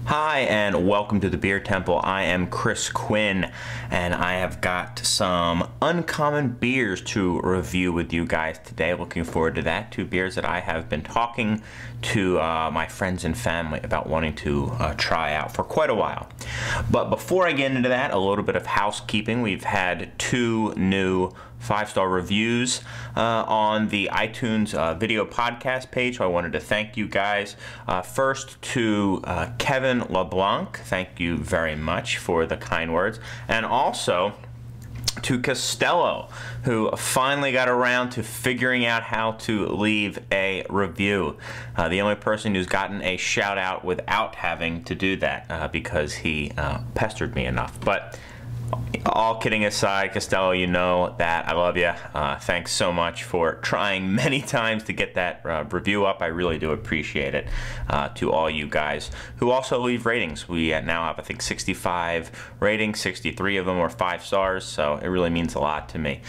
Hi and welcome to the Beer Temple. I am Chris Quinn and I have got some uncommon beers to review with you guys today. Looking forward to that. Two beers that I have been talking to my friends and family about wanting to try out for quite a while. But before I get into that, a little bit of housekeeping. We've had two new 5-star reviews on the iTunes video podcast page, so I wanted to thank you guys. First to Kevin LeBlanc, thank you very much for the kind words, and also to Costello, who finally got around to figuring out how to leave a review. The only person who's gotten a shout out without having to do that because he pestered me enough. But all kidding aside, Costello, you know that I love you. Thanks so much for trying many times to get that review up. I really do appreciate it. To all you guys who also leave ratings. We now have, I think, 65 ratings. 63 of them are 5 stars, so it really means a lot to me.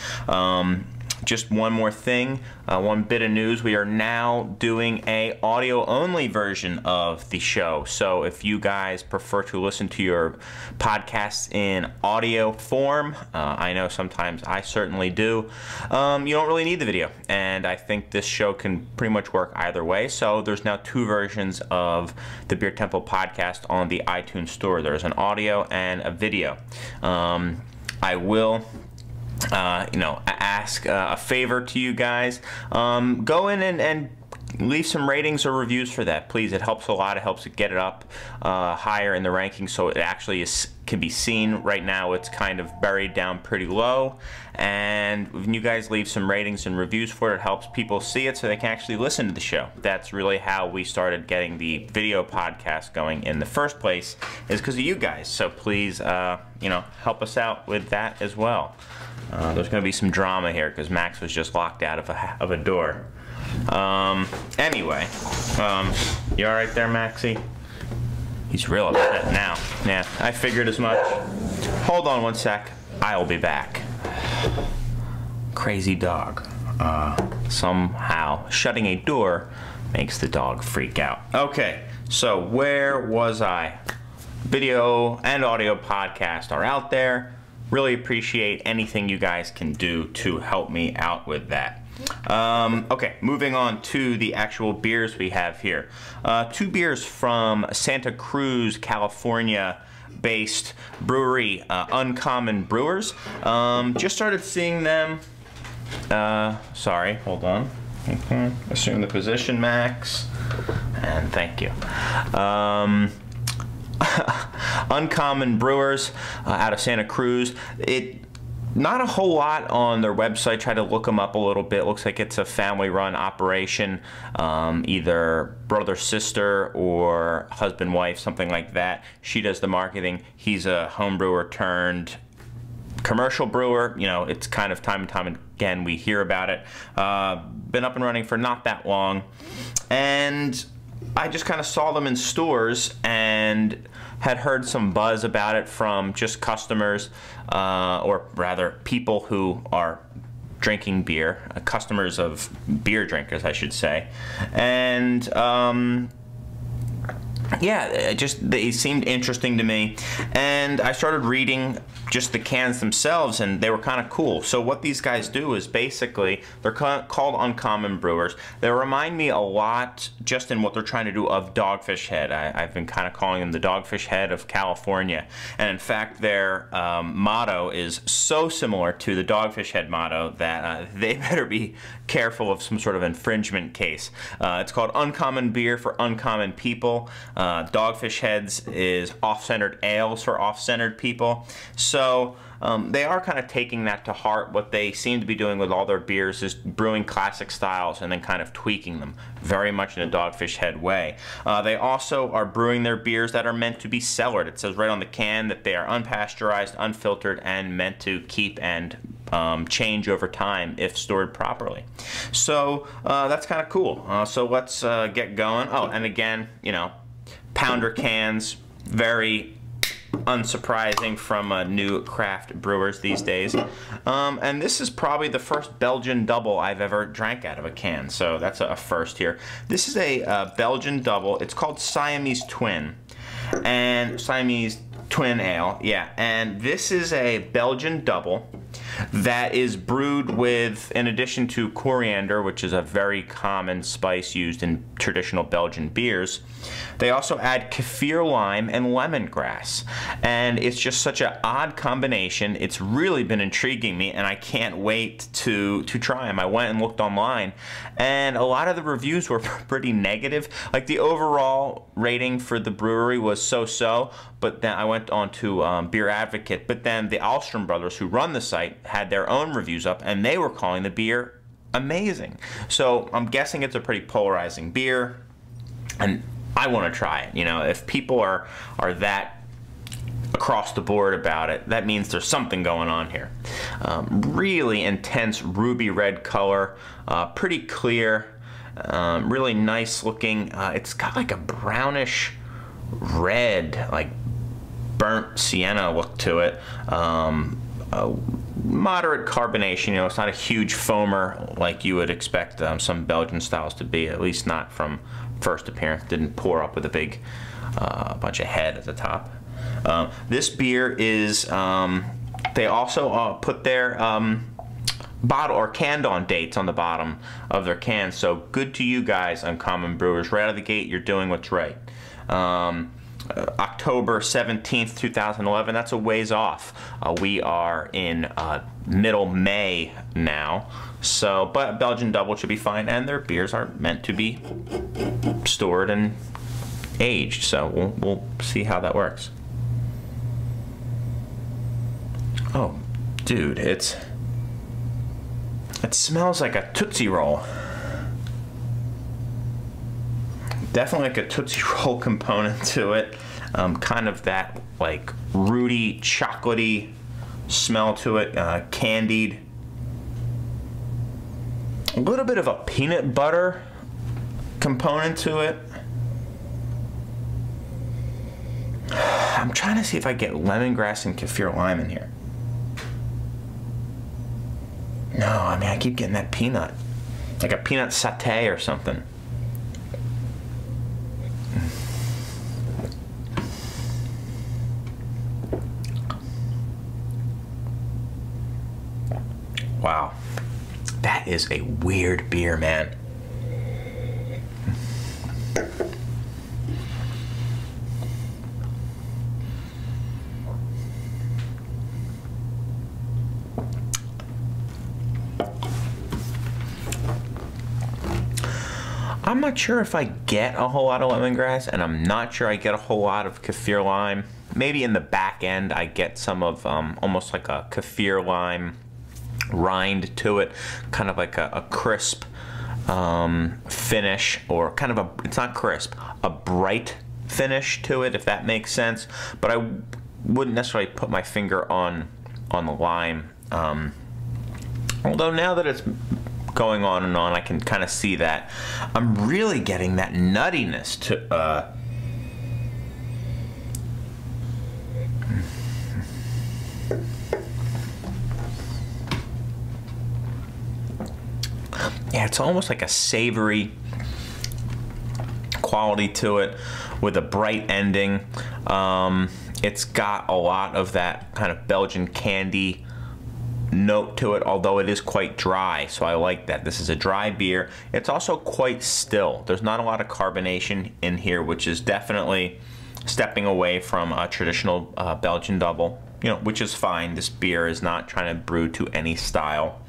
Just one more thing, one bit of news. We are now doing a audio-only version of the show. So if you guys prefer to listen to your podcasts in audio form, I know sometimes I certainly do, you don't really need the video. And I think this show can pretty much work either way. So there's now 2 versions of the Beer Temple podcast on the iTunes store. There's an audio and a video. I will ask a favor to you guys. Go in and leave some ratings or reviews for that, please. It helps a lot. It helps it get it up higher in the rankings, so it actually can be seen. Right now it's kind of buried down pretty low, and when you guys leave some ratings and reviews for it, it helps people see it so they can actually listen to the show. That's really how we started getting the video podcast going in the first place, is because of you guys. So please help us out with that as well. There's going to be some drama here because Max was just locked out of a door. Anyway, you alright there, Maxie? He's real upset now. Yeah, I figured as much. Hold on one sec. I'll be back. Crazy dog. Somehow shutting a door makes the dog freak out. Okay, so where was I? Video and audio podcast are out there. Really appreciate anything you guys can do to help me out with that. Okay, moving on to the actual beers we have here. 2 beers from Santa Cruz, California based brewery, Uncommon Brewers. Just started seeing them. Sorry, hold on. Assume the position, Max. And thank you. Uncommon Brewers out of Santa Cruz. Not a whole lot on their website. Try to look them up a little bit. Looks like it's a family-run operation, either brother, sister, or husband, wife, something like that. She does the marketing. He's a home brewer turned commercial brewer. You know, it's kind of time and time again we hear about it. Been up and running for not that long, and I just kind of saw them in stores and had heard some buzz about it from just customers, or rather people who are drinking beer, customers of beer drinkers, I should say. And yeah, they seemed interesting to me, and I started reading just the cans themselves, and they were kind of cool. So what these guys do is basically, they're called Uncommon Brewers. They remind me a lot, just in what they're trying to do, of Dogfish Head. I've been kind of calling them the Dogfish Head of California, and in fact their motto is so similar to the Dogfish Head motto that they better be careful of some sort of infringement case. It's called Uncommon Beer for Uncommon People. Dogfish Heads is off-centered ales for off-centered people. So they are kind of taking that to heart. What they seem to be doing with all their beers is brewing classic styles and then kind of tweaking them, very much in a Dogfish Head way. They also are brewing their beers that are meant to be cellared. It says right on the can that they are unpasteurized, unfiltered, and meant to keep and change over time if stored properly. So that's kind of cool. So let's get going. Oh, and again, pounder cans, very unsurprising from new craft brewers these days. And this is probably the first Belgian Double I've ever drank out of a can, so that's a first here. This is a Belgian Double. It's called Siamese Twin. and Siamese Twin Ale, yeah. And this is a Belgian Double that is brewed with, in addition to coriander, which is a very common spice used in traditional Belgian beers, they also add kaffir lime and lemongrass. And it's just such an odd combination. It's really been intriguing me, and I can't wait to try them. I went and looked online, and a lot of the reviews were pretty negative. Like, the overall rating for the brewery was so-so, but then I went on to Beer Advocate, but then the Alstrom brothers, who run the site, had their own reviews up, and they were calling the beer amazing. So I'm guessing it's a pretty polarizing beer, and I want to try it. You know, if people are that across the board about it, that means there's something going on here. Really intense ruby red color, pretty clear, really nice looking. It's got like a brownish red, like burnt sienna look to it. Moderate carbonation, you know, it's not a huge foamer like you would expect some Belgian styles to be, at least not from first appearance. Didn't pour up with a big bunch of head at the top. This beer is, they also put their bottle or canned on dates on the bottom of their cans, so good to you guys, Uncommon Brewers. Right out of the gate, you're doing what's right. October 17th, 2011, that's a ways off. We are in middle May now, so, but Belgian Double should be fine, and their beers are meant to be stored and aged, so we'll see how that works. Oh, dude, it smells like a Tootsie Roll. Definitely like a Tootsie Roll component to it. Kind of that like rooty, chocolatey smell to it, candied. A little bit of a peanut butter component to it. I'm trying to see if I get lemongrass and kaffir lime in here. No, I mean, I keep getting that peanut. Like a peanut satay or something. Wow. That is a weird beer, man. I'm not sure if I get a whole lot of lemongrass, and I'm not sure I get a whole lot of kaffir lime. Maybe in the back end I get some of almost like a kaffir lime rind to it, kind of like a crisp finish, or kind of a, it's not crisp, a bright finish to it, if that makes sense. But I wouldn't necessarily put my finger on the lime. Although now that it's going on and on, I can kind of see that. I'm really getting that nuttiness to yeah, it's almost like a savory quality to it with a bright ending. It's got a lot of that kind of Belgian candy note to it, although it is quite dry, so I like that. This is a dry beer. It's also quite still. There's not a lot of carbonation in here, which is definitely stepping away from a traditional Belgian Double, you know, which is fine. This beer is not trying to brew to any style.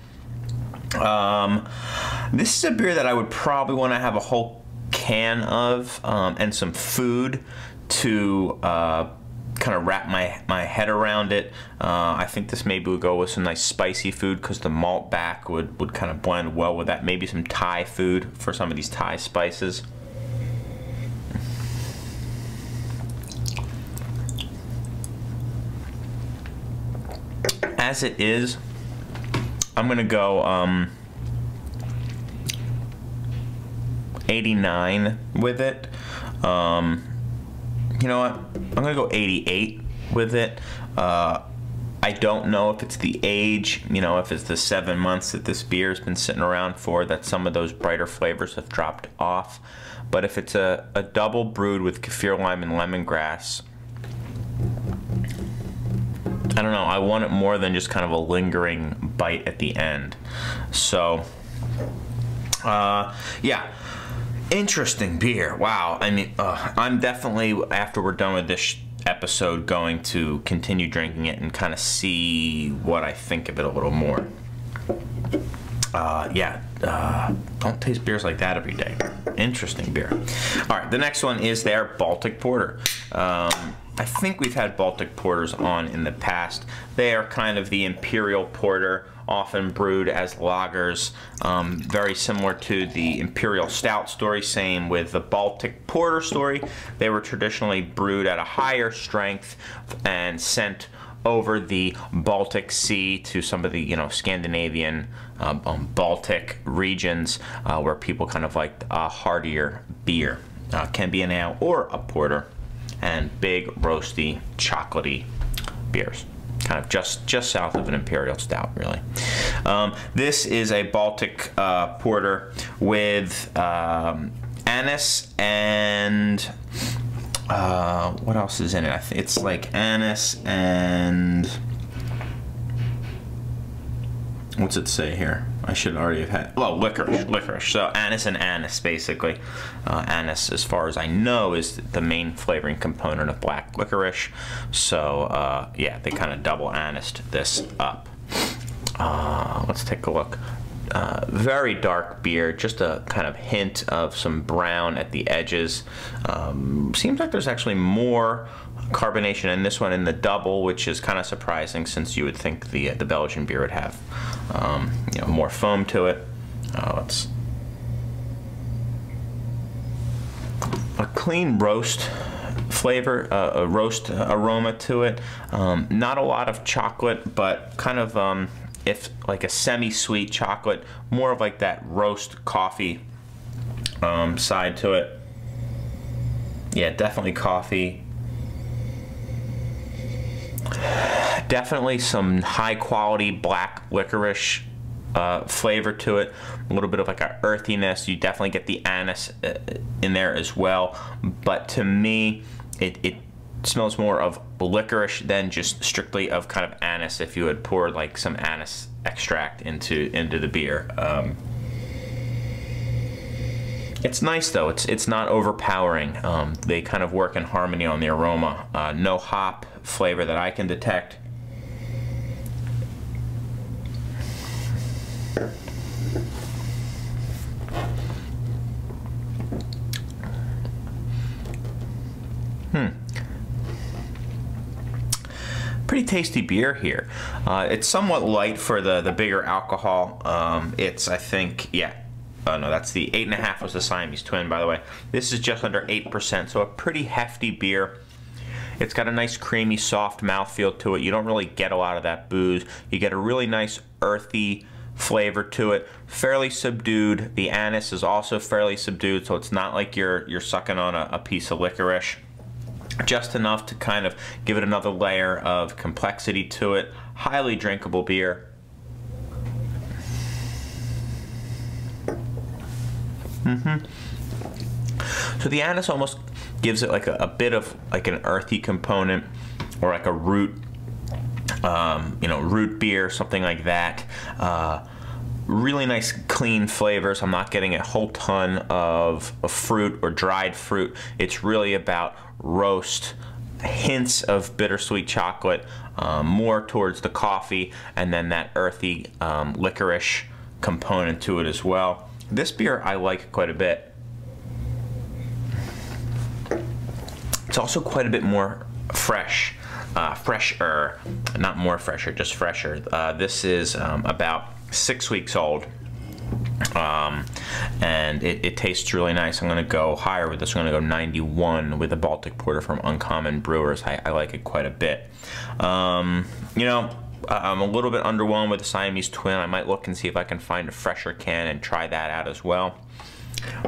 This is a beer that I would probably want to have a whole can of, and some food to kind of wrap my head around it. I think this maybe would go with some nice spicy food, because the malt back would kind of blend well with that. Maybe some Thai food for some of these Thai spices. As it is, I'm gonna go 89 with it. You know what? I'm gonna go 88 with it. I I don't know if it's the age, you know, if it's the 7 months that this beer has been sitting around for, that some of those brighter flavors have dropped off. But if it's a double brewed with kaffir lime and lemongrass, I don't know, I want it more than just kind of a lingering bite at the end. So, yeah, interesting beer. Wow. I mean, I'm definitely, after we're done with this episode, going to continue drinking it and kind of see what I think of it a little more. Yeah, don't taste beers like that every day. Interesting beer. All right, the next one is their Baltic Porter. I think we've had Baltic Porters on in the past. They are kind of the imperial porter, often brewed as lagers, very similar to the imperial stout story. Same with the Baltic Porter story. They were traditionally brewed at a higher strength and sent over the Baltic Sea to some of the, you know, Scandinavian, Baltic regions, where people kind of liked a heartier beer. Can be an ale or a porter, and big, roasty, chocolatey beers. Kind of just south of an imperial stout, really. This is a Baltic porter with anise and what else is in it? I think it's like anise and what's it say here? I should already have had, well, licorice. So anise and anise, basically. Anise, as far as I know, is the main flavoring component of black licorice. So yeah, they kind of double anised this up. Let's take a look. Very dark beer, just a kind of hint of some brown at the edges. Seems like there's actually more carbonation in this one in the double, which is kind of surprising, since you would think the Belgian beer would have you know, more foam to it. Let's a clean roast flavor, a roast aroma to it. Not a lot of chocolate, but kind of if like a semi-sweet chocolate, more of like that roast coffee side to it. Yeah, definitely coffee. Definitely some high quality black licorice flavor to it. A little bit of like a earthiness. You definitely get the anise in there as well. But to me, it smells more of licorice than just strictly of kind of anise, if you had poured like some anise extract into the beer. It's nice though. It's not overpowering. They kind of work in harmony on the aroma. No hop flavor that I can detect. Pretty tasty beer here. It's somewhat light for the bigger alcohol. It's, I think, yeah. Oh no, that's the 8.5 was the Siamese twin, by the way. This is just under 8%, so a pretty hefty beer. It's got a nice creamy, soft mouthfeel to it. You don't really get a lot of that booze. You get a really nice earthy flavor to it. Fairly subdued. The anise is also fairly subdued, so it's not like you're sucking on a piece of licorice. Just enough to kind of give it another layer of complexity to it. Highly drinkable beer. So the anise almost gives it like a bit of like an earthy component, or like a root, you know, root beer, something like that. Really nice clean flavors. I'm not getting a whole ton of fruit or dried fruit. It's really about roast, hints of bittersweet chocolate, more towards the coffee, and then that earthy licorice component to it as well. This beer I like quite a bit. It's also quite a bit more fresh, fresher, not more fresher, just fresher. This is about 6 weeks old, and it tastes really nice. I'm going to go higher with this. I'm going to go 91 with the Baltic Porter from Uncommon Brewers. I like it quite a bit. You know, I'm a little bit underwhelmed with the Siamese twin. I might look and see if I can find a fresher can and try that out as well.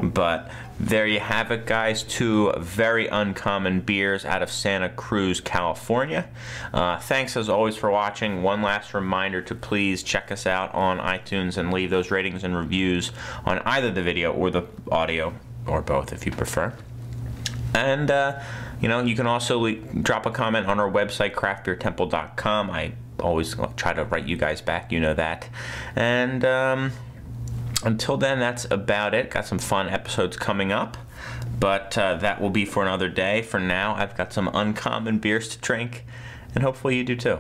But there you have it, guys. 2 very uncommon beers out of Santa Cruz, California. Thanks as always for watching. One last reminder to please check us out on iTunes and leave those ratings and reviews on either the video or the audio, or both if you prefer. And you know, you can also drop a comment on our website, craftbeertemple.com. I always try to write you guys back, you know that. And until then, that's about it. Got some fun episodes coming up, but that will be for another day. For now, I've got some uncommon beers to drink, and hopefully you do too.